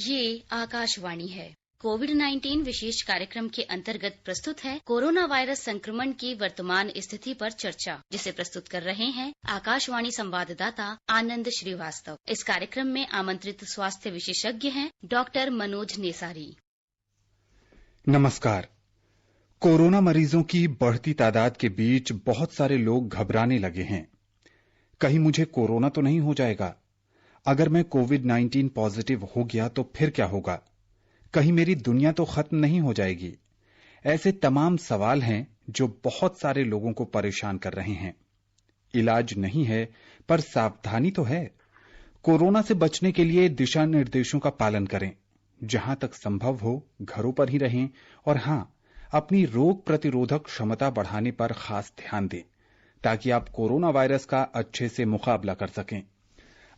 ये आकाशवाणी है। कोविड-19 विशेष कार्यक्रम के अंतर्गत प्रस्तुत है कोरोना वायरस संक्रमण की वर्तमान स्थिति पर चर्चा, जिसे प्रस्तुत कर रहे हैं आकाशवाणी संवाददाता आनंद श्रीवास्तव। इस कार्यक्रम में आमंत्रित स्वास्थ्य विशेषज्ञ हैं डॉक्टर मनोज नेसारी। नमस्कार। कोरोना मरीजों की बढ़ती तादाद के बीच बहुत सारे लोग घबराने लगे हैं। कहीं मुझे कोरोना तो नहीं हो जाएगा? अगर मैं कोविड-19 पॉजिटिव हो गया तो फिर क्या होगा? कहीं मेरी दुनिया तो खत्म नहीं हो जाएगी? ऐसे तमाम सवाल हैं जो बहुत सारे लोगों को परेशान कर रहे हैं। इलाज नहीं है, पर सावधानी तो है। कोरोना से बचने के लिए दिशा निर्देशों का पालन करें। जहां तक संभव हो घरों पर ही रहें और हां, अपनी रोग प्रतिरोधक क्षमता बढ़ाने पर खास ध्यान दें, ताकि आप कोरोना वायरस का अच्छे से मुकाबला कर सकें।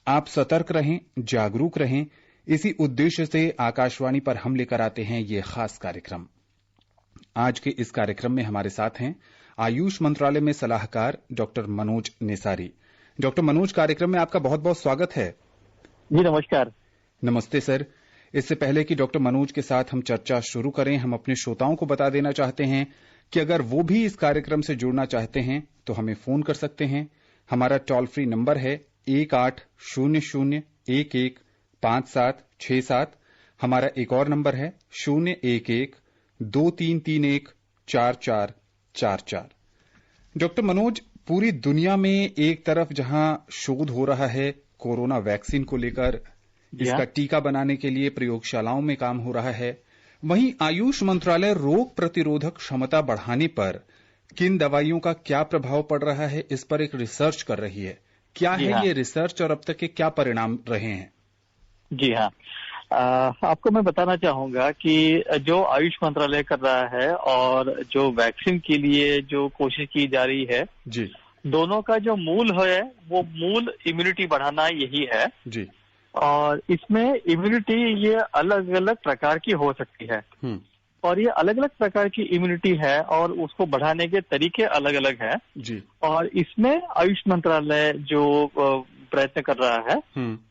आप सतर्क रहें, जागरूक रहें। इसी उद्देश्य से आकाशवाणी पर हम लेकर आते हैं ये खास कार्यक्रम। आज के इस कार्यक्रम में हमारे साथ हैं आयुष मंत्रालय में सलाहकार डॉक्टर मनोज नेसारी। डॉक्टर मनोज, कार्यक्रम में आपका बहुत बहुत स्वागत है। जी नमस्कार। नमस्ते सर। इससे पहले कि डॉक्टर मनोज के साथ हम चर्चा शुरू करें, हम अपने श्रोताओं को बता देना चाहते हैं कि अगर वो भी इस कार्यक्रम से जुड़ना चाहते हैं तो हमें फोन कर सकते हैं। हमारा टोल फ्री नंबर है 1800-11-5767। हमारा एक और नंबर है 011-2331-4444। डॉक्टर मनोज, पूरी दुनिया में एक तरफ जहां शोध हो रहा है कोरोना वैक्सीन को लेकर, इसका टीका बनाने के लिए प्रयोगशालाओं में काम हो रहा है, वहीं आयुष मंत्रालय रोग प्रतिरोधक क्षमता बढ़ाने पर किन दवाइयों का क्या प्रभाव पड़ रहा है, इस पर एक रिसर्च कर रही है। क्या है ये रिसर्च और अब तक के क्या परिणाम रहे हैं? जी हाँ, आपको मैं बताना चाहूंगा कि जो आयुष मंत्रालय कर रहा है और जो वैक्सीन के लिए जो कोशिश की जा रही है जी, दोनों का जो मूल है वो मूल इम्यूनिटी बढ़ाना यही है जी। और इसमें इम्यूनिटी ये अलग अलग प्रकार की हो सकती है और ये अलग अलग प्रकार की इम्यूनिटी है और उसको बढ़ाने के तरीके अलग अलग हैं जी। और इसमें आयुष मंत्रालय जो प्रयत्न कर रहा है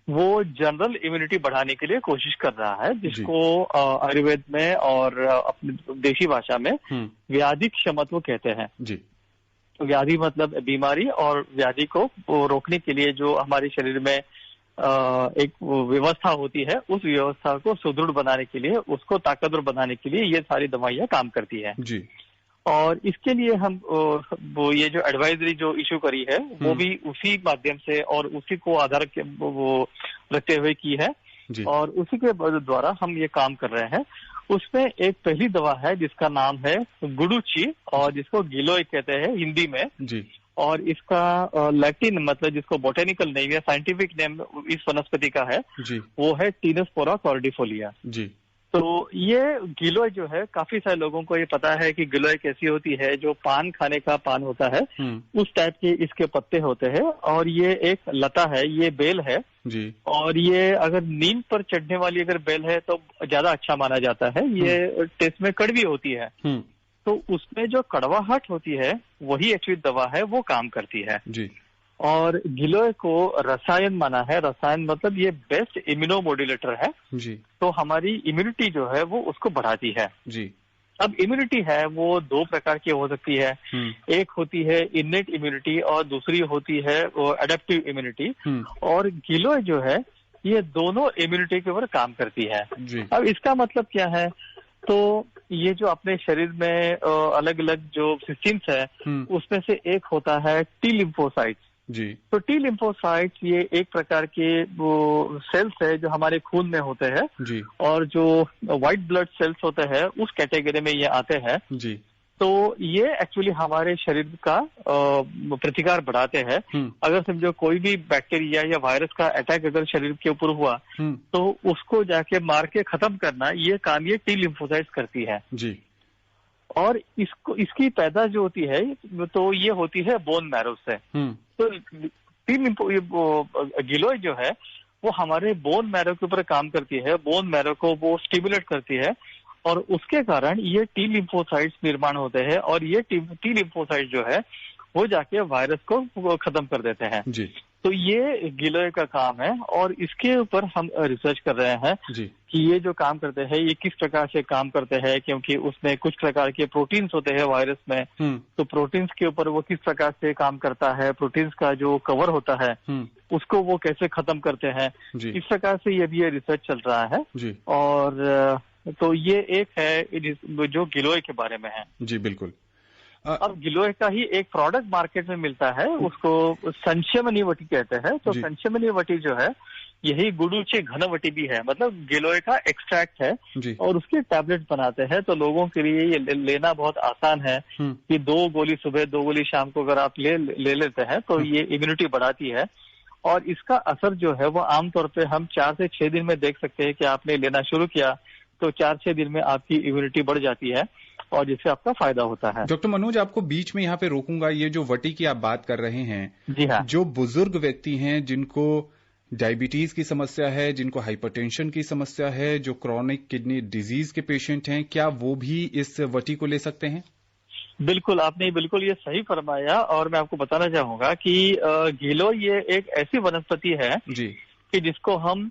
वो जनरल इम्यूनिटी बढ़ाने के लिए कोशिश कर रहा है, जिसको आयुर्वेद में और अपनी देशी भाषा में व्याधि क्षमत्व कहते हैं जी। तो व्याधि मतलब बीमारी और व्याधि को रोकने के लिए जो हमारे शरीर में एक व्यवस्था होती है, उस व्यवस्था को सुदृढ़ बनाने के लिए, उसको ताकतवर बनाने के लिए ये सारी दवाइयां काम करती है जी। और इसके लिए हम वो ये जो एडवाइजरी जो इशू करी है वो भी उसी माध्यम से और उसी को आधार के वो रखते हुए की है जी। और उसी के द्वारा हम ये काम कर रहे हैं। उसमें एक पहली दवा है जिसका नाम है गुडुची और जिसको गिलोय कहते हैं हिंदी में जी। और इसका लैटिन मतलब जिसको बोटेनिकल नेम या साइंटिफिक नेम इस वनस्पति का है जी। वो है टीनोस्पोरा कॉर्डिफोलिया जी। तो ये गिलोय जो है, काफी सारे लोगों को ये पता है कि गिलोय कैसी होती है, जो पान खाने का पान होता है उस टाइप के इसके पत्ते होते हैं और ये एक लता है, ये बेल है जी। और ये अगर नीम पर चढ़ने वाली अगर बेल है तो ज्यादा अच्छा माना जाता है। ये टेस्ट में कड़वी होती है तो उसमें जो कड़वाहट होती है वही एक्चुअली दवा है, वो काम करती है जी। और गिलोय को रसायन माना है, रसायन मतलब ये बेस्ट इम्यूनोमोड्यूलेटर है जी। तो हमारी इम्यूनिटी जो है वो उसको बढ़ाती है जी। अब इम्यूनिटी है वो दो प्रकार की हो सकती है, एक होती है इनेट इम्यूनिटी और दूसरी होती है वो एडेप्टिव इम्यूनिटी। और गिलोय जो है ये दोनों इम्यूनिटी के ऊपर काम करती है जी। अब इसका मतलब क्या है, तो ये जो अपने शरीर में अलग अलग जो सिस्टम्स है उसमें से एक होता है टी लिम्फोसाइट्स जी। तो टी लिम्फोसाइट्स ये एक प्रकार के वो सेल्स है जो हमारे खून में होते हैं जी। और जो व्हाइट ब्लड सेल्स होते हैं उस कैटेगरी में ये आते हैं जी। तो ये एक्चुअली हमारे शरीर का प्रतिकार बढ़ाते हैं। अगर समझो कोई भी बैक्टीरिया या वायरस का अटैक अगर शरीर के ऊपर हुआ तो उसको जाके मार के खत्म करना, ये काम ये टी लिम्फोसाइट्स करती है जी। और इसकी पैदा जो होती है तो ये होती है बोन मैरो से। तो गिलोय जो है वो हमारे बोन मैरो के ऊपर काम करती है, बोन मैरो को वो स्टिमुलेट करती है और उसके कारण ये टी लिम्फोसाइट्स निर्माण होते हैं और ये टी लिम्फोसाइट जो है वो जाके वायरस को खत्म कर देते हैं जी। तो ये गिलोय का काम है और इसके ऊपर हम रिसर्च कर रहे हैं जी। कि ये जो काम करते हैं ये किस प्रकार से काम करते हैं, क्योंकि उसमें कुछ प्रकार के प्रोटीन्स होते हैं वायरस में, तो प्रोटीन्स के ऊपर वो किस प्रकार से काम करता है, प्रोटीन्स का जो कवर होता है उसको वो कैसे खत्म करते हैं, इस प्रकार से ये भी ये रिसर्च चल रहा है जी। और तो ये एक है जो गिलोय के बारे में है। जी बिल्कुल। अब गिलोय का ही एक प्रोडक्ट मार्केट में मिलता है, उसको संशमनी वटी कहते हैं। तो संशमनी वटी जो है यही गुडुची घनवटी भी है, मतलब गिलोय का एक्सट्रैक्ट है और उसके टैबलेट बनाते हैं। तो लोगों के लिए ये लेना बहुत आसान है कि 2 गोली सुबह 2 गोली शाम को अगर आप ले लेते हैं तो ये इम्यूनिटी बढ़ाती है और इसका असर जो है वो आमतौर पे हम 4 से 6 दिन में देख सकते हैं कि आपने लेना शुरू किया तो 4-6 दिन में आपकी इम्यूनिटी बढ़ जाती है और जिससे आपका फायदा होता है। डॉक्टर मनोज, आपको बीच में यहाँ पे रोकूंगा। ये जो वटी की आप बात कर रहे हैं, जी हाँ, जो बुजुर्ग व्यक्ति हैं जिनको डायबिटीज की समस्या है, जिनको हाइपरटेंशन की समस्या है, जो क्रॉनिक किडनी डिजीज के पेशेंट हैं, क्या वो भी इस वटी को ले सकते हैं? बिल्कुल, आपने बिल्कुल ये सही फरमाया और मैं आपको बताना चाहूंगा कि गिलोय ये एक ऐसी वनस्पति है जी कि जिसको हम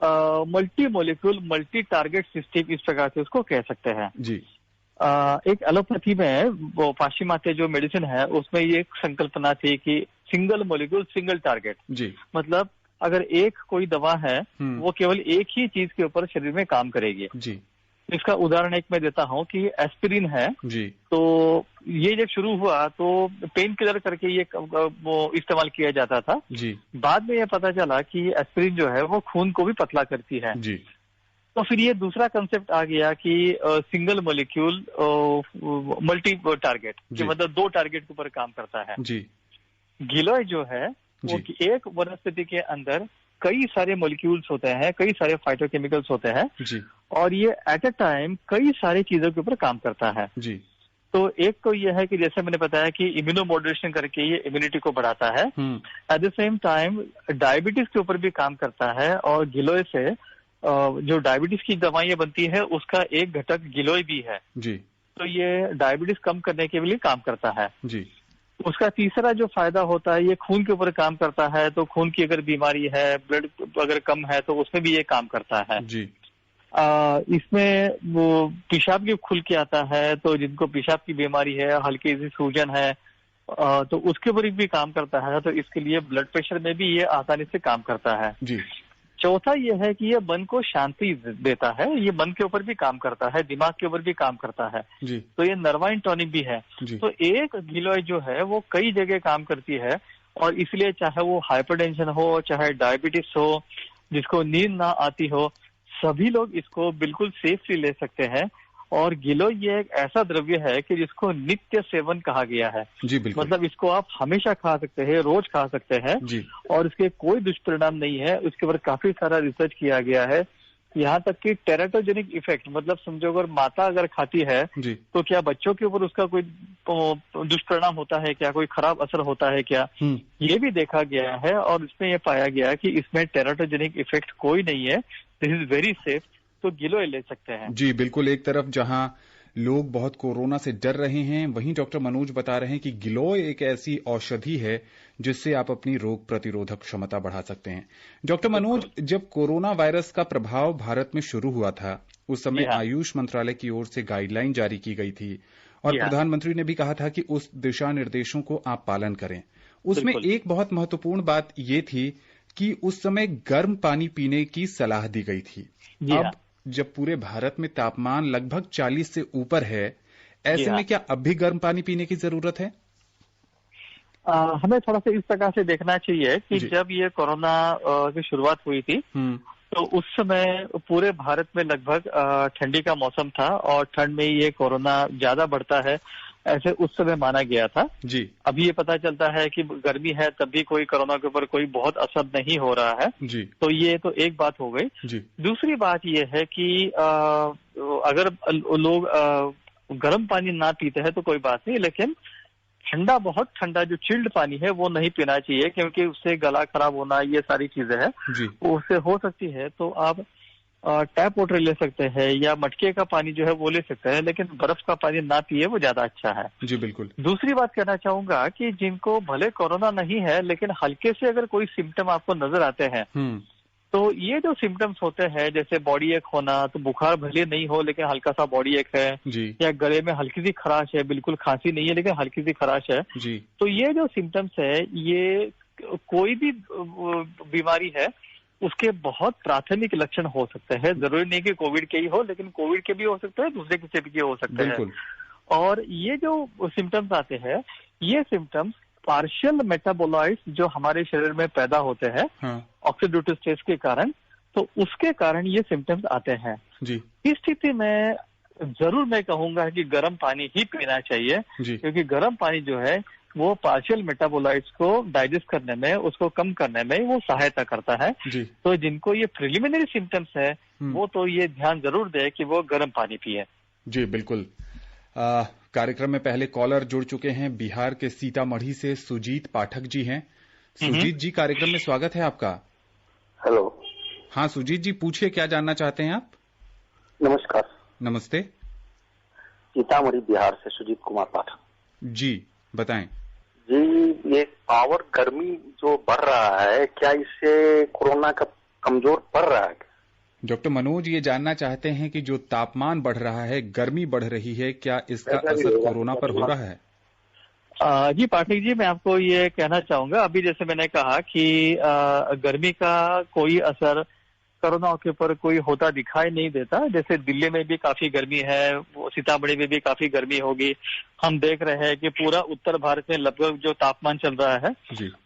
multi molecule multi target system इस प्रकार से उसको कह सकते हैं जी। एक एलोपैथी में वो पाश्चिमात्य जो मेडिसिन है उसमें ये एक संकल्पना थी कि सिंगल मोलिक्यूल सिंगल टारगेट जी। मतलब अगर एक कोई दवा है वो केवल एक ही चीज के ऊपर शरीर में काम करेगी जी। इसका उदाहरण एक मैं देता हूँ कि एस्पिरिन है जी। तो ये जब शुरू हुआ तो पेन किलर करके ये वो इस्तेमाल किया जाता था जी। बाद में ये पता चला कि एस्पिरिन जो है वो खून को भी पतला करती है जी। तो फिर ये दूसरा कंसेप्ट आ गया कि सिंगल मॉलिक्यूल मल्टी टारगेट कि मतलब 2 टारगेट के ऊपर काम करता है जी। गिलोय जो है वो एक वनस्पति के अंदर कई सारे मॉलिक्यूल्स होते हैं, कई सारे फाइटोकेमिकल्स होते हैं जी। और ये एट ए टाइम कई सारी चीजों के ऊपर काम करता है जी। तो एक तो ये है कि जैसे मैंने बताया कि इम्यूनो मॉड्यूलेशन करके ये इम्यूनिटी को बढ़ाता है, at the same time diabetes के ऊपर भी काम करता है और गिलोय से जो डायबिटीज की दवाइयां बनती है उसका एक घटक गिलोय भी है जी। तो ये डायबिटीज कम करने के लिए काम करता है जी। उसका तीसरा जो फायदा होता है ये खून के ऊपर काम करता है तो खून की अगर बीमारी है, ब्लड अगर कम है तो उसमें भी ये काम करता है जी। इसमें वो पेशाब भी खुल के आता है तो जिनको पेशाब की बीमारी है, हल्की सी सूजन है तो उसके ऊपर भी काम करता है तो इसके लिए ब्लड प्रेशर में भी ये आसानी से काम करता है जी। चौथा ये है कि ये मन को शांति देता है, ये मन के ऊपर भी काम करता है, दिमाग के ऊपर भी काम करता है जी। तो ये नर्वाइन टॉनिक भी है तो एक गिलोय जो है वो कई जगह काम करती है और इसलिए चाहे वो हाइपरटेंशन हो, चाहे डायबिटीज हो, जिसको नींद ना आती हो, सभी लोग इसको बिल्कुल सेफली ले सकते हैं और गिलोय ये एक ऐसा द्रव्य है कि जिसको नित्य सेवन कहा गया है जी। बिल्कुल। मतलब इसको आप हमेशा खा सकते हैं, रोज खा सकते हैं जी। और इसके कोई दुष्परिणाम नहीं है। उसके ऊपर काफी सारा रिसर्च किया गया है, यहाँ तक कि टेराटोजेनिक इफेक्ट, मतलब समझो अगर माता अगर खाती है जी। तो क्या बच्चों के ऊपर उसका कोई दुष्परिणाम होता है क्या, कोई खराब असर होता है क्या, ये भी देखा गया है और इसमें यह पाया गया कि इसमें टेराटोजेनिक इफेक्ट कोई नहीं है, दिस इज वेरी सेफ। तो गिलोय ले सकते हैं जी। बिल्कुल, एक तरफ जहां लोग बहुत कोरोना से डर रहे हैं वहीं डॉक्टर मनोज बता रहे हैं कि गिलोय एक ऐसी औषधि है जिससे आप अपनी रोग प्रतिरोधक क्षमता बढ़ा सकते हैं। डॉक्टर मनोज, जब कोरोना वायरस का प्रभाव भारत में शुरू हुआ था उस समय आयुष मंत्रालय की ओर से गाइडलाइन जारी की गई थी और प्रधानमंत्री ने भी कहा था कि उस दिशा निर्देशों को आप पालन करें। उसमें एक बहुत महत्वपूर्ण बात ये थी कि उस समय गर्म पानी पीने की सलाह दी गई थी। अब जब पूरे भारत में तापमान लगभग 40 से ऊपर है, ऐसे में क्या अब भी गर्म पानी पीने की जरूरत है? हमें थोड़ा सा इस प्रकार से देखना चाहिए कि जब ये कोरोना की शुरुआत हुई थी तो उस समय पूरे भारत में लगभग ठंडी का मौसम था और ठंड में ये कोरोना ज्यादा बढ़ता है ऐसे उस समय माना गया था जी। अभी ये पता चलता है कि गर्मी है तब भी कोई कोरोना के ऊपर कोई बहुत असर नहीं हो रहा है जी। तो ये तो एक बात हो गई जी। दूसरी बात ये है कि अगर लोग गर्म पानी ना पीते हैं तो कोई बात नहीं, लेकिन ठंडा, बहुत ठंडा जो चिल्ड पानी है वो नहीं पीना चाहिए क्योंकि उससे गला खराब होना ये सारी चीजें हैं जी। उससे हो सकती है। तो आप टैप वाटर ले सकते हैं या मटके का पानी जो है वो ले सकते हैं, लेकिन बर्फ का पानी ना पिए वो ज्यादा अच्छा है। जी बिल्कुल। दूसरी बात कहना चाहूंगा कि जिनको भले कोरोना नहीं है लेकिन हल्के से अगर कोई सिम्टम आपको नजर आते हैं, तो ये जो सिम्टम्स होते हैं जैसे बॉडी एक होना, तो बुखार भले नहीं हो लेकिन हल्का सा बॉडी एक है, या गले में हल्की सी खराश है, बिल्कुल खांसी नहीं है लेकिन हल्की सी खराश है, तो ये जो सिम्टम्स है ये कोई भी बीमारी है उसके बहुत प्राथमिक लक्षण हो सकते हैं। जरूरी नहीं कि कोविड के ही हो, लेकिन कोविड के भी हो सकते हैं, दूसरे किसी भी हो सकते हैं। और ये जो सिम्टम्स आते हैं, ये सिम्टम्स पार्शियल मेटाबोलाइट्स जो हमारे शरीर में पैदा होते हैं ऑक्सीडेटिव स्ट्रेस के कारण, तो उसके कारण ये सिम्टम्स आते हैं। इस स्थिति में जरूर मैं कहूंगा कि गर्म पानी ही पीना चाहिए, क्योंकि गर्म पानी जो है वो पार्शियल मेटाबोलाइट्स को डाइजेस्ट करने में, उसको कम करने में वो सहायता करता है। तो जिनको ये प्रिलिमिनरी सिम्टम्स है वो तो ये ध्यान जरूर दे कि वो गर्म पानी पिए। जी बिल्कुल। कार्यक्रम में पहले कॉलर जुड़ चुके हैं, बिहार के सीतामढ़ी से सुजीत पाठक जी हैं। सुजीत जी, कार्यक्रम में स्वागत है आपका। हेलो। हाँ सुजीत जी, पूछिए, क्या जानना चाहते हैं आप? नमस्कार। नमस्ते। सीतामढ़ी बिहार से सुजीत कुमार पाठक। जी बताएं। जी, ये पावर गर्मी जो बढ़ रहा है, क्या इससे कोरोना का कमजोर पड़ रहा है? डॉक्टर मनोज ये जानना चाहते हैं कि जो तापमान बढ़ रहा है, गर्मी बढ़ रही है, क्या इसका असर कोरोना पर हो रहा है? जी पाठक जी, मैं आपको ये कहना चाहूंगा, अभी जैसे मैंने कहा कि गर्मी का कोई असर कोरोना के ऊपर कोई होता दिखाई नहीं देता। जैसे दिल्ली में भी काफी गर्मी है, वो सीतामढ़ी में भी काफी गर्मी होगी। हम देख रहे हैं कि पूरा उत्तर भारत में लगभग जो तापमान चल रहा है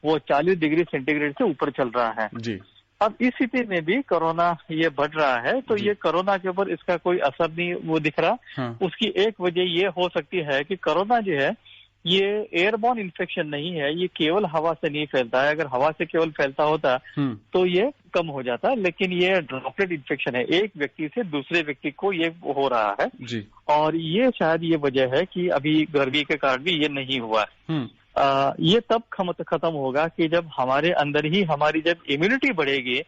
वो 40 डिग्री सेंटीग्रेड से ऊपर चल रहा है। अब इस स्थिति में भी कोरोना ये बढ़ रहा है, तो ये कोरोना के ऊपर इसका कोई असर नहीं वो दिख रहा। उसकी एक वजह ये हो सकती है कि कोरोना जो है ये एयरबॉर्न इन्फेक्शन नहीं है, ये केवल हवा से नहीं फैलता है। अगर हवा से केवल फैलता होता तो ये कम हो जाता, लेकिन ये ड्रॉपलेट इन्फेक्शन है, एक व्यक्ति से दूसरे व्यक्ति को ये हो रहा है। और ये शायद ये वजह है कि अभी गर्मी के कारण भी ये नहीं हुआ। ये तब खत्म होगा कि जब हमारे अंदर ही हमारी जब इम्यूनिटी बढ़ेगी,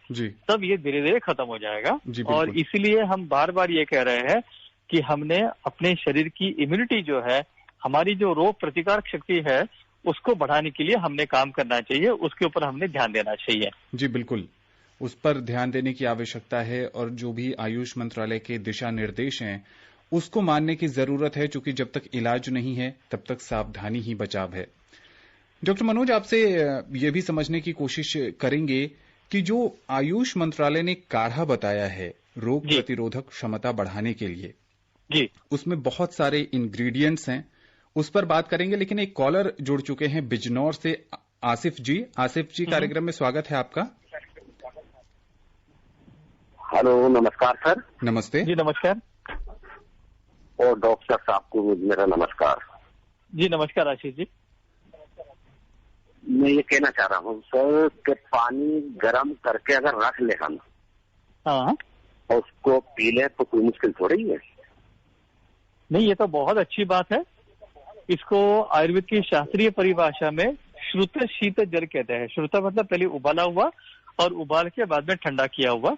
तब ये धीरे धीरे खत्म हो जाएगा। और इसलिए हम बार बार ये कह रहे हैं कि हमने अपने शरीर की इम्यूनिटी जो है, हमारी जो रोग प्रतिकारक शक्ति है, उसको बढ़ाने के लिए हमने काम करना चाहिए, उसके ऊपर हमने ध्यान देना चाहिए। जी बिल्कुल, उस पर ध्यान देने की आवश्यकता है। और जो भी आयुष मंत्रालय के दिशा निर्देश हैं उसको मानने की जरूरत है, क्योंकि जब तक इलाज नहीं है तब तक सावधानी ही बचाव है। डॉक्टर मनोज, आपसे ये भी समझने की कोशिश करेंगे कि जो आयुष मंत्रालय ने काढ़ा बताया है रोग प्रतिरोधक क्षमता बढ़ाने के लिए, उसमें बहुत सारे इंग्रेडिएंट्स हैं, उस पर बात करेंगे। लेकिन एक कॉलर जुड़ चुके हैं बिजनौर से, आसिफ जी। आसिफ जी, कार्यक्रम में स्वागत है आपका। हेलो, नमस्कार सर। नमस्ते जी। नमस्कार। और डॉक्टर साहब को मेरा नमस्कार। जी नमस्कार आशीष जी। मैं ये कहना चाह रहा हूँ सर कि पानी गर्म करके अगर रख ले हम और उसको पी ले तो कोई मुश्किल थोड़ी है। नहीं, ये तो बहुत अच्छी बात है। इसको आयुर्वेद की शास्त्रीय परिभाषा में श्रुत शीत जल कहते हैं। श्रुत मतलब पहले उबाला हुआ और उबाल के बाद में ठंडा किया हुआ।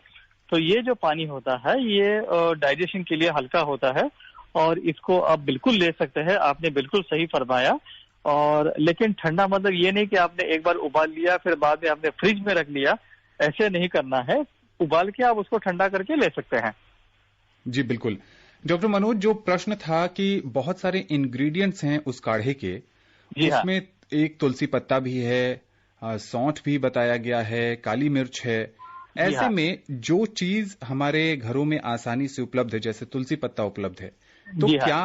तो ये जो पानी होता है ये डाइजेशन के लिए हल्का होता है और इसको आप बिल्कुल ले सकते हैं। आपने बिल्कुल सही फरमाया। और लेकिन ठंडा मतलब ये नहीं कि आपने एक बार उबाल लिया फिर बाद में आपने फ्रिज में रख लिया, ऐसे नहीं करना है। उबाल के आप उसको ठंडा करके ले सकते हैं। जी बिल्कुल। डॉक्टर मनोज, जो प्रश्न था कि बहुत सारे इंग्रेडिएंट्स हैं उस काढ़े के, उसमें एक तुलसी पत्ता भी है, सौंठ भी बताया गया है, काली मिर्च है। ऐसे में जो चीज हमारे घरों में आसानी से उपलब्ध है, जैसे तुलसी पत्ता उपलब्ध है, तो क्या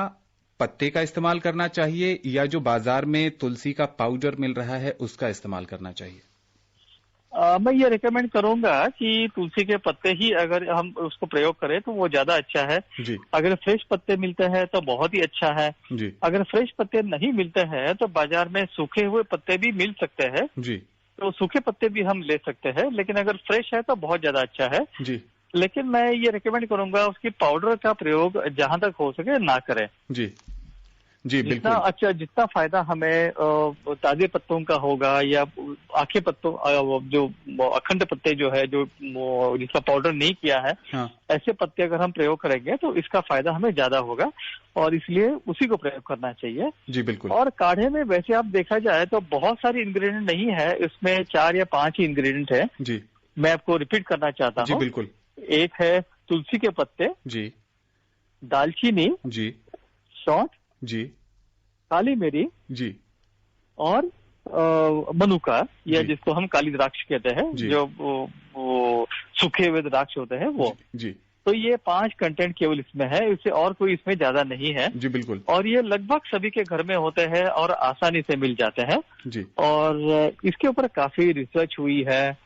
पत्ते का इस्तेमाल करना चाहिए या जो बाजार में तुलसी का पाउडर मिल रहा है उसका इस्तेमाल करना चाहिए? मैं ये रिकमेंड करूंगा कि तुलसी के पत्ते ही अगर हम उसको प्रयोग करें तो वो ज्यादा अच्छा है। अगर फ्रेश पत्ते मिलते हैं तो बहुत ही अच्छा है। अगर फ्रेश पत्ते नहीं मिलते हैं तो बाजार में सूखे हुए पत्ते भी मिल सकते हैं, तो सूखे पत्ते भी हम ले सकते हैं। लेकिन अगर फ्रेश है तो बहुत ज्यादा अच्छा है। लेकिन मैं ये रिकमेंड करूंगा उसकी पाउडर का प्रयोग जहां तक हो सके ना करें। जी, जितना अच्छा, जितना फायदा हमें ताजे पत्तों का होगा या आखे पत्तों, जो अखंड पत्ते जो है, जो जिसका पाउडर नहीं किया है, हाँ। ऐसे पत्ते अगर हम प्रयोग करेंगे तो इसका फायदा हमें ज्यादा होगा और इसलिए उसी को प्रयोग करना चाहिए। जी बिल्कुल। और काढ़े में वैसे आप देखा जाए तो बहुत सारे इंग्रेडिएंट नहीं है, इसमें 4 या 5 ही इंग्रेडिएंट है। जी, मैं आपको रिपीट करना चाहता हूँ। जी बिल्कुल। एक है तुलसी के पत्ते, जी, दालचीनी, जी, सौंठ, जी, काली मिरी जी, और मनुका, या जी। जिसको हम काली द्राक्ष कहते हैं, जी। जो वो सूखे हुए द्राक्ष होते हैं वो। जी, तो ये 5 कंटेंट केवल इसमें है, इससे और कोई इसमें ज्यादा नहीं है। जी बिल्कुल। और ये लगभग सभी के घर में होते हैं और आसानी से मिल जाते हैं। जी। और इसके ऊपर काफी रिसर्च हुई है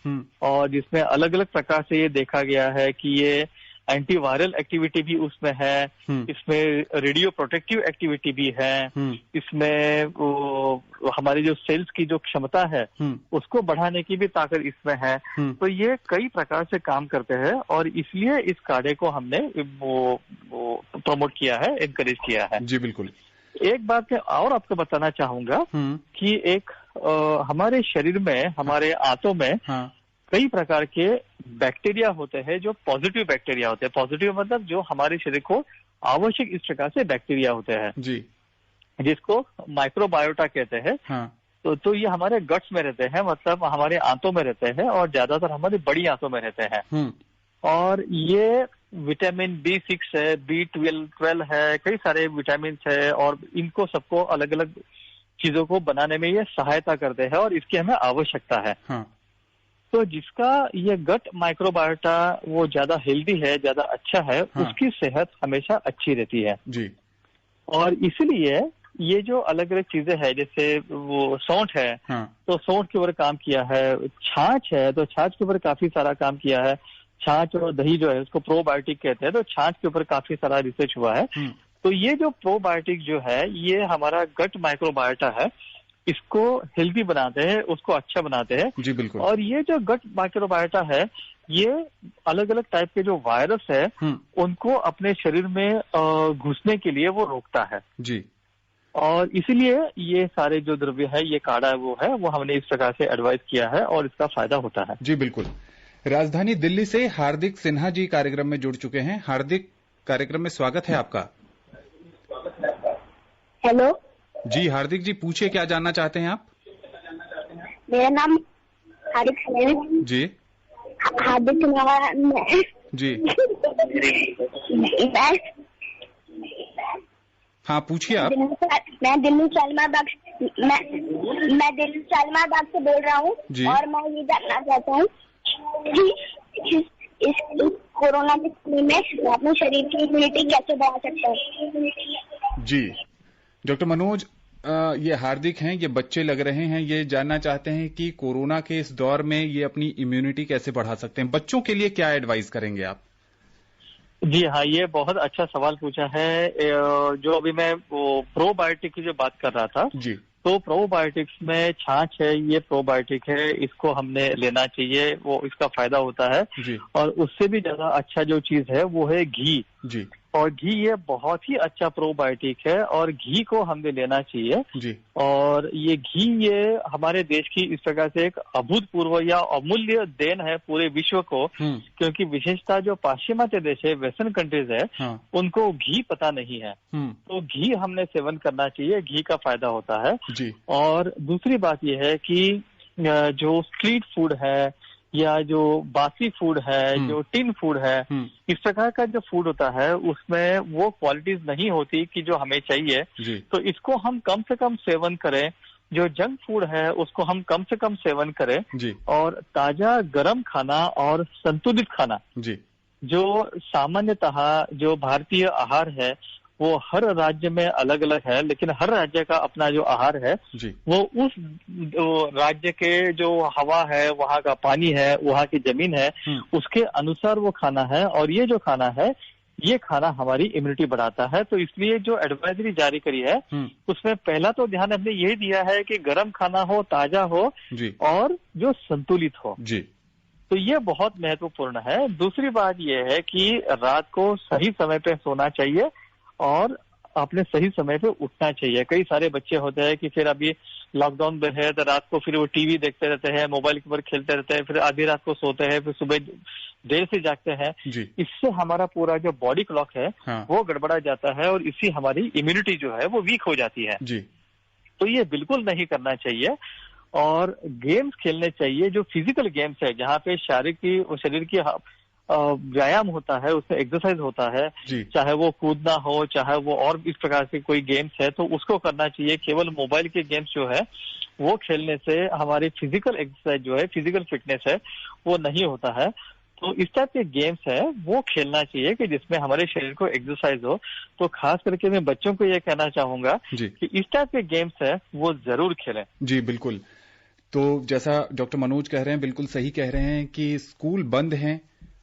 और जिसमें अलग अलग प्रकार से ये देखा गया है कि ये एंटीवायरल एक्टिविटी भी उसमें है, इसमें रेडियो प्रोटेक्टिव एक्टिविटी भी है, इसमें हमारी जो सेल्स की जो क्षमता है उसको बढ़ाने की भी ताकत इसमें है। तो ये कई प्रकार से काम करते हैं और इसलिए इस काढ़े को हमने वो प्रमोट किया है, एनकरेज किया है। जी बिल्कुल। एक बात मैं और आपको बताना चाहूंगा कि एक हमारे शरीर में, हमारे आंतों में कई प्रकार के बैक्टीरिया होते हैं जो पॉजिटिव बैक्टीरिया होते हैं। पॉजिटिव मतलब जो हमारे शरीर को आवश्यक इस प्रकार से बैक्टीरिया होते हैं जी, जिसको माइक्रोबायोटा कहते हैं। तो ये हमारे गट्स में रहते हैं, मतलब हमारे आंतों में रहते हैं और ज्यादातर हमारी बड़ी आंतों में रहते हैं। और ये विटामिन B6 है, B12 है, कई सारे विटामिन है और इनको सबको अलग अलग चीजों को बनाने में ये सहायता करते हैं और इसकी हमें आवश्यकता है। तो जिसका ये गट माइक्रोबायोटा वो ज्यादा हेल्दी है, ज्यादा अच्छा है, उसकी सेहत हमेशा अच्छी रहती है जी। और इसलिए ये जो अलग अलग चीजें हैं, जैसे वो सौंठ है, तो सौंठ के ऊपर काम किया है, छाछ है तो छाछ के ऊपर काफी सारा काम किया है। छाछ और दही जो है उसको प्रोबायोटिक कहते हैं, तो छाछ के ऊपर काफी सारा रिसर्च हुआ है। तो ये जो प्रोबायोटिक जो है ये हमारा गट माइक्रोबायोटा है, इसको हेल्दी बनाते हैं, उसको अच्छा बनाते हैं जी बिल्कुल। और ये जो गट माइक्रोबायोटा है ये अलग अलग टाइप के जो वायरस है उनको अपने शरीर में घुसने के लिए वो रोकता है जी। और इसीलिए ये सारे जो द्रव्य है, ये काढ़ा है वो हमने इस प्रकार से एडवाइस किया है और इसका फायदा होता है जी बिल्कुल। राजधानी दिल्ली से हार्दिक सिन्हा जी कार्यक्रम में जुड़ चुके हैं। हार्दिक, कार्यक्रम में स्वागत है आपका। हेलो जी हार्दिक जी, पूछिए क्या जानना चाहते हैं आप? मेरा नाम हार्दिक सिन्हा जी। हार्दिक सिन्हा जी। हाँ पूछिए आप। मैं दिल्ली शालीमार बाग से बोल रहा हूँ और मैं ये जानना चाहता हूँ कि इस कोरोना के समय में अपने शरीर की इम्यूनिटी कैसे बढ़ा सकते हैं? जी डॉक्टर मनोज, ये हार्दिक हैं, ये बच्चे लग रहे हैं, ये जानना चाहते हैं कि कोरोना के इस दौर में ये अपनी इम्यूनिटी कैसे बढ़ा सकते हैं। बच्चों के लिए क्या एडवाइस करेंगे आप? जी हाँ, ये बहुत अच्छा सवाल पूछा है। जो अभी मैं प्रोबायोटिक की जो बात कर रहा था जी, तो प्रोबायोटिक्स में छाछ है, ये प्रोबायोटिक है, इसको हमने लेना चाहिए, वो इसका फायदा होता है जी। और उससे भी ज्यादा अच्छा जो चीज है वो है घी जी। और घी ये बहुत ही अच्छा प्रोबायोटिक है और घी को हमें लेना चाहिए जी। और ये घी ये हमारे देश की इस प्रकार से एक अभूतपूर्व या अमूल्य देन है पूरे विश्व को, क्योंकि विशेषता जो पाश्चिमात्य देश है, वेस्टर्न कंट्रीज है, उनको घी पता नहीं है। तो घी हमने सेवन करना चाहिए, घी का फायदा होता है जी। और दूसरी बात यह है कि जो स्ट्रीट फूड है या जो बासी फूड है, जो टिन फूड है, इस प्रकार का जो फूड होता है उसमें वो क्वालिटीज नहीं होती कि जो हमें चाहिए जी। तो इसको हम कम से कम सेवन करें। जो जंक फूड है उसको हम कम से कम सेवन करें जी। और ताजा गर्म खाना और संतुलित खाना जी, जो सामान्यतः जो भारतीय आहार है वो हर राज्य में अलग अलग है, लेकिन हर राज्य का अपना जो आहार है जी। वो उस राज्य के जो हवा है, वहाँ का पानी है, वहाँ की जमीन है, उसके अनुसार वो खाना है। और ये जो खाना है ये खाना हमारी इम्यूनिटी बढ़ाता है। तो इसलिए जो एडवाइजरी जारी करी है उसमें पहला तो ध्यान हमने यही दिया है कि गर्म खाना हो, ताजा हो जी। और जो संतुलित हो जी। तो ये बहुत महत्वपूर्ण है। दूसरी बात ये है कि रात को सही समय पे सोना चाहिए और आपने सही समय पे उठना चाहिए। कई सारे बच्चे होते हैं कि फिर अभी लॉकडाउन में है तो रात को फिर वो टीवी देखते रहते हैं, मोबाइल के ऊपर खेलते रहते हैं, फिर आधी रात को सोते हैं, फिर सुबह देर से जागते हैं। इससे हमारा पूरा जो बॉडी क्लॉक है वो गड़बड़ा जाता है और इससे हमारी इम्यूनिटी जो है वो वीक हो जाती है। तो ये बिल्कुल नहीं करना चाहिए और गेम्स खेलने चाहिए जो फिजिकल गेम्स है, जहाँ पे शरीर की व्यायाम होता है, उसमें एक्सरसाइज होता है, चाहे वो कूदना हो, चाहे वो और इस प्रकार से कोई गेम्स है तो उसको करना चाहिए। केवल मोबाइल के गेम्स जो है वो खेलने से हमारी फिजिकल एक्सरसाइज जो है, फिजिकल फिटनेस है, वो नहीं होता है। तो इस टाइप के गेम्स है वो खेलना चाहिए कि जिसमें हमारे शरीर को एक्सरसाइज हो। तो खास करके मैं बच्चों को ये कहना चाहूंगा कि इस टाइप के गेम्स है वो जरूर खेलें। जी बिल्कुल। तो जैसा डॉक्टर मनोज कह रहे हैं, बिल्कुल सही कह रहे हैं कि स्कूल बंद हैं,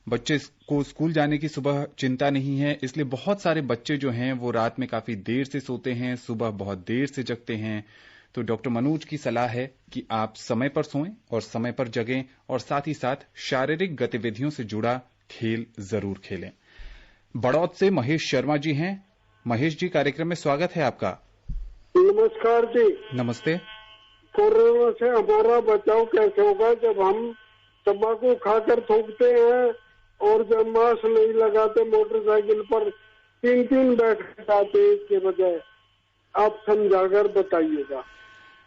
बच्चे को स्कूल जाने की सुबह चिंता नहीं है, इसलिए बहुत सारे बच्चे जो हैं वो रात में काफी देर से सोते हैं, सुबह बहुत देर से जगते हैं। तो डॉक्टर मनोज की सलाह है कि आप समय पर सोएं और समय पर जगें और साथ ही साथ शारीरिक गतिविधियों से जुड़ा खेल जरूर खेलें। बड़ौद से महेश शर्मा जी हैं। महेश जी, कार्यक्रम में स्वागत है आपका। नमस्कार जी। नमस्ते। कोरोना से हमारा बचाव कैसे होगा जब हम तंबाकू खाकर थूकते हैं और जब मास्क नहीं लगाते, मोटरसाइकिल पर 3-3 बैठ जाते इसके बजाय, आप समझाकर बताइएगा।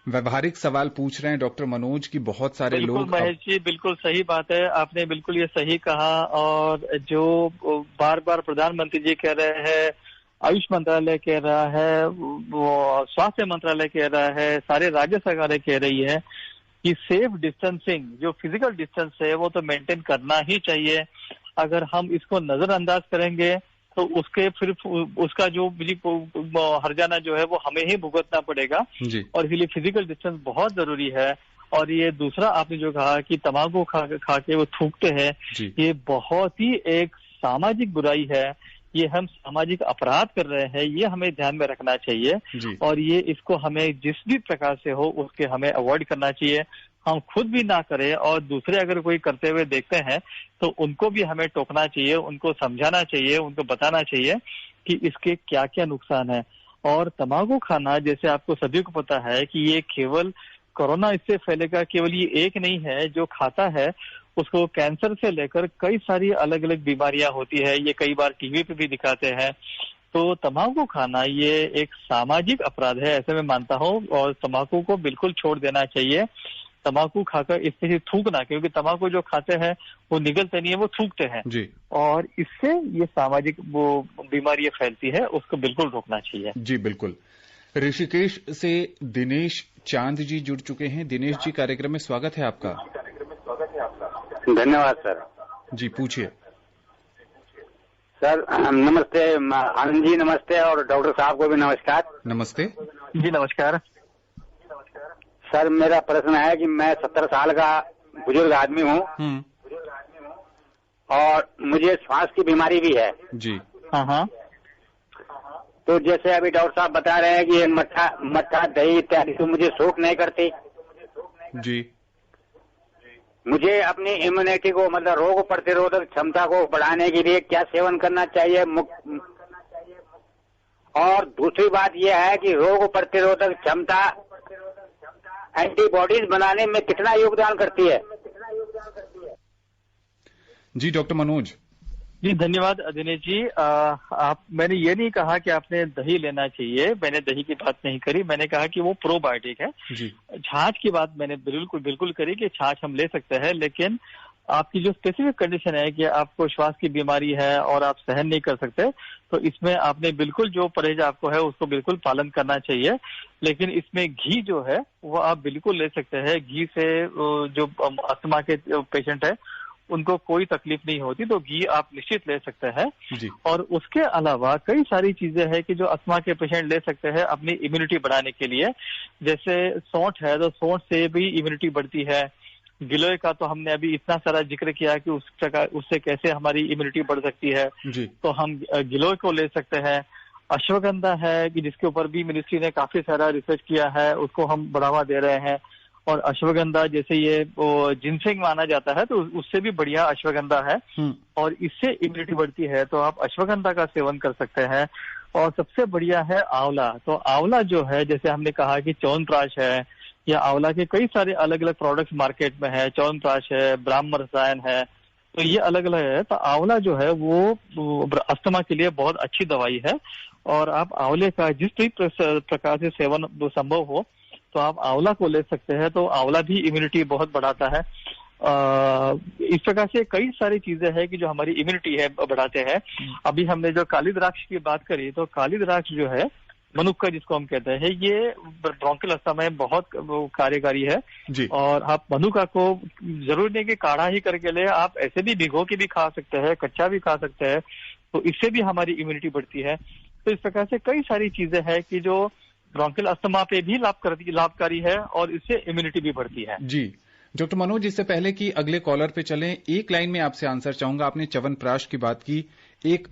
व्यवहारिक सवाल पूछ रहे हैं डॉक्टर मनोज की बहुत सारे लोग। महेश जी बिल्कुल सही बात है, आपने बिल्कुल ये सही कहा। और जो बार बार प्रधानमंत्री जी कह रहे हैं, आयुष मंत्रालय कह रहा है, वो स्वास्थ्य मंत्रालय कह रहा है, सारे राज्य सरकारें कह रही है कि सेफ डिस्टेंसिंग, जो फिजिकल डिस्टेंस है वो तो मेंटेन करना ही चाहिए। अगर हम इसको नजरअंदाज करेंगे तो फिर उसका जो हर्जाना जो है वो हमें ही भुगतना पड़ेगा। और इसलिए फिजिकल डिस्टेंस बहुत जरूरी है। और ये दूसरा आपने जो कहा कि तंबाकू खा के वो थूकते हैं, ये बहुत ही एक सामाजिक बुराई है, ये हम सामाजिक अपराध कर रहे हैं, ये हमें ध्यान में रखना चाहिए। और ये इसको हमें जिस भी प्रकार से हो उसके हमें अवॉइड करना चाहिए। हम खुद भी ना करें और दूसरे अगर कोई करते हुए देखते हैं तो उनको भी हमें टोकना चाहिए, उनको समझाना चाहिए, उनको बताना चाहिए कि इसके क्या क्या नुकसान है। और तंबाकू खाना, जैसे आपको सभी को पता है कि ये केवल कोरोना इससे फैलेगा, केवल ये एक नहीं है। जो खाता है उसको कैंसर से लेकर कई सारी अलग अलग बीमारियां होती है, ये कई बार टीवी पे भी दिखाते हैं। तो तंबाकू खाना ये एक सामाजिक अपराध है, ऐसे मैं मानता हूँ। और तंबाकू को बिल्कुल छोड़ देना चाहिए। तंबाकू खाकर इससे थूकना, क्योंकि तंबाकू जो खाते हैं वो निगलते नहीं है, वो थूकते हैं और इससे ये सामाजिक वो बीमारियां फैलती है, उसको बिल्कुल रोकना चाहिए। जी बिल्कुल। ऋषिकेश से दिनेश चांद जी जुड़ चुके हैं। दिनेश जी, कार्यक्रम में स्वागत है आपका। धन्यवाद सर। जी पूछिए। सर नमस्ते, आनंद जी नमस्ते, और डॉक्टर साहब को भी नमस्कार। नमस्ते जी नमस्कार। सर मेरा प्रश्न है कि मैं 70 साल का बुजुर्ग आदमी हूँ और मुझे श्वास की बीमारी भी है। जी हाँ। तो जैसे अभी डॉक्टर साहब बता रहे हैं कि मट्ठा दही इत्यादि तो मुझे सूट नहीं करती। जी। मुझे अपनी इम्यूनिटी को, मतलब रोग प्रतिरोधक क्षमता को बढ़ाने के लिए क्या सेवन करना चाहिए? और दूसरी बात यह है कि रोग प्रतिरोधक क्षमता एंटीबॉडीज बनाने में कितना योगदान करती है? जी डॉक्टर मनोज। जी धन्यवाद दिनेश जी। मैंने ये नहीं कहा कि आपने दही लेना चाहिए, मैंने दही की बात नहीं करी, मैंने कहा कि वो प्रोबायोटिक है। छाछ की बात मैंने बिल्कुल करी कि छाछ हम ले सकते हैं, लेकिन आपकी जो स्पेसिफिक कंडीशन है कि आपको श्वास की बीमारी है और आप सहन नहीं कर सकते, तो इसमें आपने बिल्कुल जो परहेज आपको है उसको बिल्कुल पालन करना चाहिए। लेकिन इसमें घी जो है वो आप बिल्कुल ले सकते हैं। घी से जो अस्थमा के पेशेंट है उनको कोई तकलीफ नहीं होती, तो घी आप निश्चित ले सकते हैं। और उसके अलावा कई सारी चीजें हैं कि जो अस्थमा के पेशेंट ले सकते हैं अपनी इम्यूनिटी बढ़ाने के लिए। जैसे सौंठ है तो सौंठ से भी इम्यूनिटी बढ़ती है। गिलोय का तो हमने अभी इतना सारा जिक्र किया कि उससे कैसे हमारी इम्यूनिटी बढ़ सकती है, तो हम गिलोय को ले सकते हैं। अश्वगंधा है कि जिसके ऊपर भी मिनिस्ट्री ने काफी सारा रिसर्च किया है, उसको हम बढ़ावा दे रहे हैं। और अश्वगंधा जैसे ये जिनसेंग माना जाता है तो उससे भी बढ़िया अश्वगंधा है और इससे इम्यूनिटी बढ़ती है, तो आप अश्वगंधा का सेवन कर सकते हैं। और सबसे बढ़िया है आंवला। तो आंवला जो है, जैसे हमने कहा कि च्यवनप्राश है या आंवला के कई सारे अलग अलग प्रोडक्ट्स मार्केट में है, च्यवनप्राश है, ब्राह्म रसायन है, तो ये अलग अलग है। तो आंवला जो है वो अस्थमा के लिए बहुत अच्छी दवाई है और आप आंवले का जिस प्रकार से सेवन संभव हो तो आप आंवला को ले सकते हैं। तो आंवला भी इम्यूनिटी बहुत बढ़ाता है। इस प्रकार से कई सारी चीजें हैं कि जो हमारी इम्यूनिटी है बढ़ाते हैं। अभी हमने जो काली द्राक्ष की बात करी, तो काली द्राक्ष जो है मनुक्का जिसको हम कहते हैं, ये ब्रोंकियल अस्थमा में बहुत कार्यकारी है जी। और आप मनुक्का को जरूर नहीं कि काढ़ा ही करके ले, आप ऐसे भी भिगो के भी खा सकते हैं, कच्चा भी खा सकते हैं, तो इससे भी हमारी इम्यूनिटी बढ़ती है। तो इस प्रकार से कई सारी चीजें हैं कि जो ब्रोंकियल अस्थमा पे भी लाभकारी है और इससे इम्यूनिटी भी बढ़ती है जी। डॉक्टर मनोज, इससे पहले कि अगले कॉलर पे चलें, एक लाइन में आपसे आंसर चाहूंगा। आपने च्यवनप्राश की बात की। एक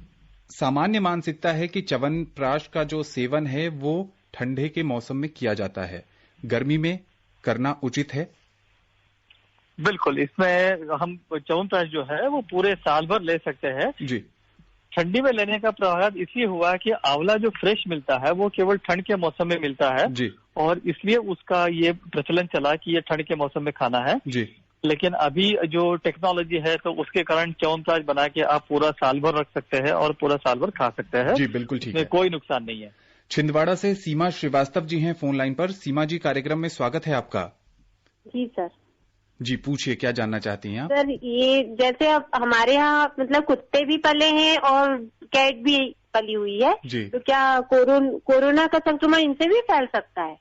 सामान्य मानसिकता है कि च्यवनप्राश का जो सेवन है वो ठंडे के मौसम में किया जाता है, गर्मी में करना उचित है? बिल्कुल, इसमें हम च्यवनप्राश जो है वो पूरे साल भर ले सकते हैं जी। ठंडी में लेने का प्रभाव इसलिए हुआ कि आंवला जो फ्रेश मिलता है वो केवल ठंड के मौसम में मिलता है जी। और इसलिए उसका ये प्रचलन चला कि ये ठंड के मौसम में खाना है जी। लेकिन अभी जो टेक्नोलॉजी है तो उसके कारण च्यवनप्राश बना के आप पूरा साल भर रख सकते हैं और पूरा साल भर खा सकते हैं जी। बिल्कुल ठीक है, कोई नुकसान नहीं है। छिंदवाड़ा से सीमा श्रीवास्तव जी हैं फोन लाइन पर। सीमा जी, कार्यक्रम में स्वागत है आपका। जी सर। जी पूछिए, क्या जानना चाहती हैं आप? सर, ये जैसे अब हमारे यहाँ मतलब कुत्ते भी पले हैं और कैट भी पली हुई है जी। तो क्या कोरोना का संक्रमण इनसे भी फैल सकता है?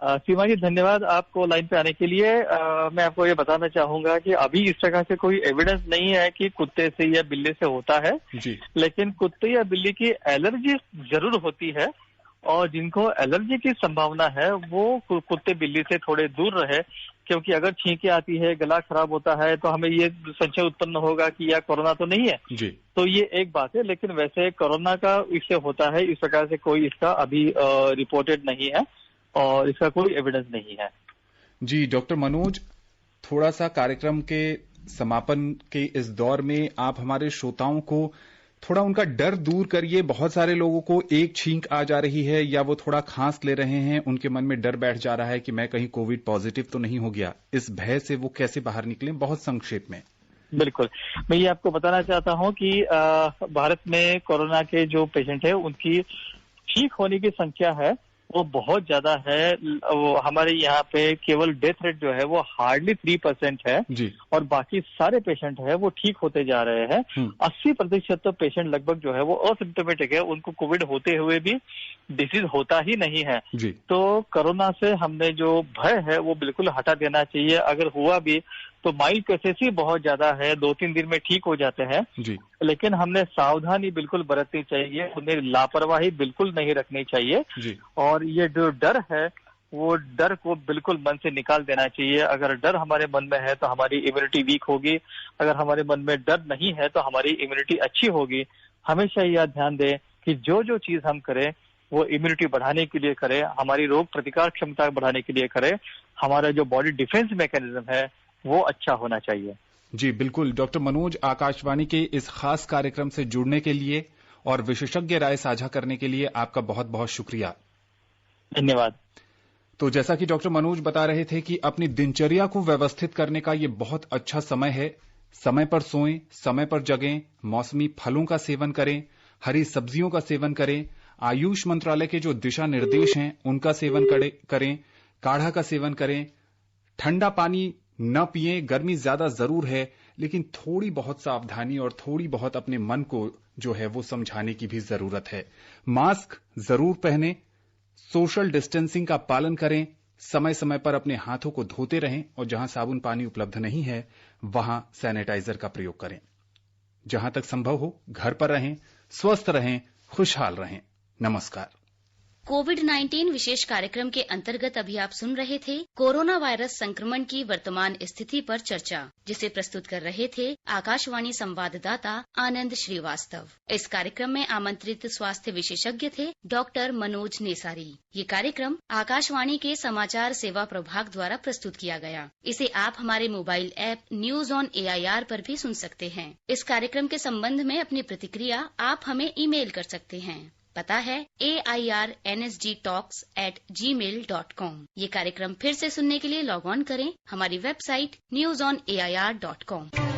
सीमा जी, धन्यवाद आपको लाइन पे आने के लिए। मैं आपको ये बताना चाहूंगा कि अभी इस तरह से कोई एविडेंस नहीं है कि कुत्ते से या बिल्ली से होता है जी। लेकिन कुत्ते या बिल्ली की एलर्जी जरूर होती है और जिनको एलर्जी की संभावना है वो कुत्ते बिल्ली से थोड़े दूर रहे, क्योंकि अगर छींके आती है, गला खराब होता है तो हमें ये संशय उत्पन्न होगा कि यह कोरोना तो नहीं है जी। तो ये एक बात है, लेकिन वैसे कोरोना का इससे होता है इस प्रकार से कोई इसका अभी रिपोर्टेड नहीं है और इसका कोई एविडेंस नहीं है जी। डॉक्टर मनोज, थोड़ा सा कार्यक्रम के समापन के इस दौर में आप हमारे श्रोताओं को थोड़ा उनका डर दूर करिए। बहुत सारे लोगों को एक छींक आ जा रही है या वो थोड़ा खांस ले रहे हैं, उनके मन में डर बैठ जा रहा है कि मैं कहीं कोविड पॉजिटिव तो नहीं हो गया। इस भय से वो कैसे बाहर निकलें, बहुत संक्षेप में? बिल्कुल, मैं ये आपको बताना चाहता हूं कि भारत में कोरोना के जो पेशेंट है उनकी ठीक होने की संख्या है वो बहुत ज्यादा है। वो हमारे यहाँ पे केवल डेथ रेट जो है वो हार्डली 3% है जी। और बाकी सारे पेशेंट है वो ठीक होते जा रहे हैं। 80% तो पेशेंट लगभग जो है वो असिम्प्टोमेटिक है, उनको कोविड होते हुए भी डिसीज होता ही नहीं है जी। तो कोरोना से हमने जो भय है वो बिल्कुल हटा देना चाहिए। अगर हुआ भी तो माइल्ड केसेस ही बहुत ज्यादा है, 2-3 दिन में ठीक हो जाते हैं जी। लेकिन हमने सावधानी बिल्कुल बरतनी चाहिए, उन्हें लापरवाही बिल्कुल नहीं रखनी चाहिए जी। और ये जो डर है वो डर को बिल्कुल मन से निकाल देना चाहिए। अगर डर हमारे मन में है तो हमारी इम्यूनिटी वीक होगी, अगर हमारे मन में डर नहीं है तो हमारी इम्यूनिटी अच्छी होगी। हमेशा यह ध्यान दें कि जो जो चीज हम करें वो इम्यूनिटी बढ़ाने के लिए करें, हमारी रोग प्रतिकार क्षमता बढ़ाने के लिए करें, हमारा जो बॉडी डिफेंस मैकेनिज्म है वो अच्छा होना चाहिए जी। बिल्कुल। डॉक्टर मनोज, आकाशवाणी के इस खास कार्यक्रम से जुड़ने के लिए और विशेषज्ञ राय साझा करने के लिए आपका बहुत बहुत शुक्रिया। धन्यवाद। तो जैसा कि डॉक्टर मनोज बता रहे थे कि अपनी दिनचर्या को व्यवस्थित करने का ये बहुत अच्छा समय है। समय पर सोएं, समय पर जगें, मौसमी फलों का सेवन करें, हरी सब्जियों का सेवन करें, आयुष मंत्रालय के जो दिशा निर्देश हैं उनका सेवन करें, काढ़ा का सेवन करें, ठंडा पानी न पिएं। गर्मी ज्यादा जरूर है लेकिन थोड़ी बहुत सावधानी और थोड़ी बहुत अपने मन को जो है वो समझाने की भी जरूरत है। मास्क जरूर पहनें, सोशल डिस्टेंसिंग का पालन करें, समय समय पर अपने हाथों को धोते रहें और जहां साबुन पानी उपलब्ध नहीं है वहां सैनिटाइजर का प्रयोग करें। जहां तक संभव हो घर पर रहें, स्वस्थ रहें, खुशहाल रहें। नमस्कार। कोविड-19 विशेष कार्यक्रम के अंतर्गत अभी आप सुन रहे थे कोरोना वायरस संक्रमण की वर्तमान स्थिति पर चर्चा, जिसे प्रस्तुत कर रहे थे आकाशवाणी संवाददाता आनंद श्रीवास्तव। इस कार्यक्रम में आमंत्रित स्वास्थ्य विशेषज्ञ थे डॉक्टर मनोज नेसारी। ये कार्यक्रम आकाशवाणी के समाचार सेवा प्रभाग द्वारा प्रस्तुत किया गया। इसे आप हमारे mobile app news on AIR पर भी सुन सकते हैं। इस कार्यक्रम के संबंध में अपनी प्रतिक्रिया आप हमें ईमेल कर सकते हैं। पता है airnsgtalks@gmail.com। ये कार्यक्रम फिर से सुनने के लिए लॉग ऑन करें हमारी वेबसाइट newsonair.com।